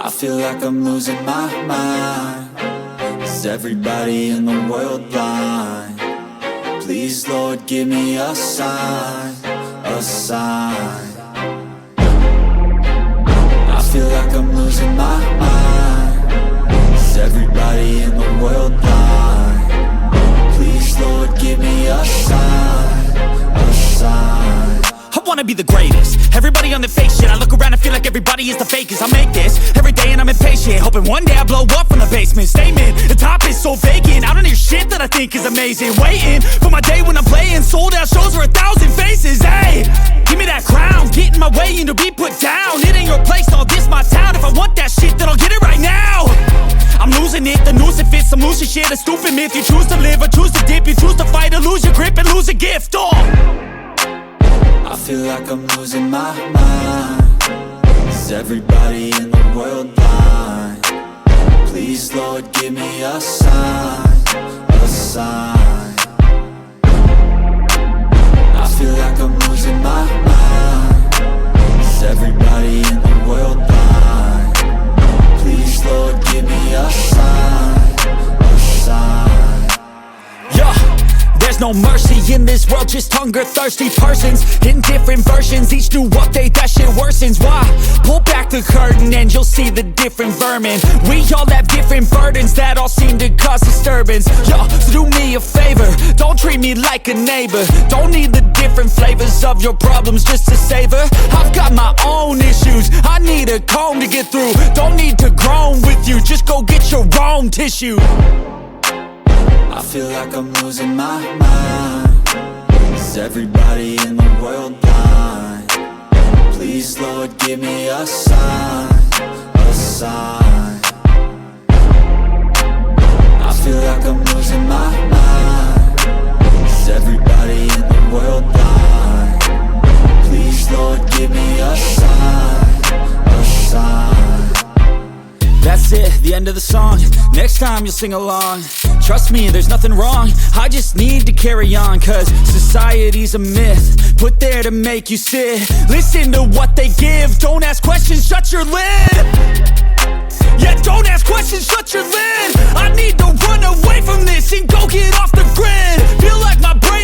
I feel like I'm losing my mind. Is everybody in the world blind? Please, Lord, give me a sign, a sign. I feel like I'm losing my mind. Is everybody in the world blind? Please, Lord, give me a sign, a sign. I wanna be the greatest. Everybody on the fake shit. I look around and feel like everybody is the fakest. I make this every day and I'm impatient, hoping one day I blow up from the basement. Statement, the top is so vacant. I don't hear shit that I think is amazing. Waiting for my day when I'm playing sold out shows for 1,000 faces. Hey, give me that crown, get in my way and to be put down. It ain't your place, all this my town. If I want that shit, then I'll get it right now. I'm losing it, the noose it fits. I'm losing shit, a stupid myth. You choose to live or choose to dip. You choose to fight or lose your grip and lose a gift. I feel like I'm losing my mind. Is everybody in the world blind? Please, Lord, give me a sign, a sign. I feel like I'm losing my mind. Is everybody in the world blind? Please, Lord, give me a sign, a sign. Yeah. There's no mercy in this world, just hunger-thirsty persons in different versions. Each new update, that shit worsens. Why? Pull back the curtain and you'll see the different vermin. We all have different burdens that all seem to cause disturbance. Yo, so do me a favor, don't treat me like a neighbor. Don't need the different flavors of your problems just to savor. I've got my own issues, I need a comb to get through. Don't need to groan with you, just go get your own tissue. I feel like I'm losing my mind. Is everybody in the world blind? Please, Lord, give me a sign, a sign. I feel like I'm losing my mind. Is everybody in the world blind? Please, Lord, give me a sign, a sign. That's it, the end of the song. Next time you'll sing along. Trust me, there's nothing wrong. I just need to carry on, cause society's a myth put there to make you sit. Listen to what they give. Don't ask questions, shut your lid. Yeah, don't ask questions, shut your lid. I need to run away from this and go get off the grid. Feel like my brain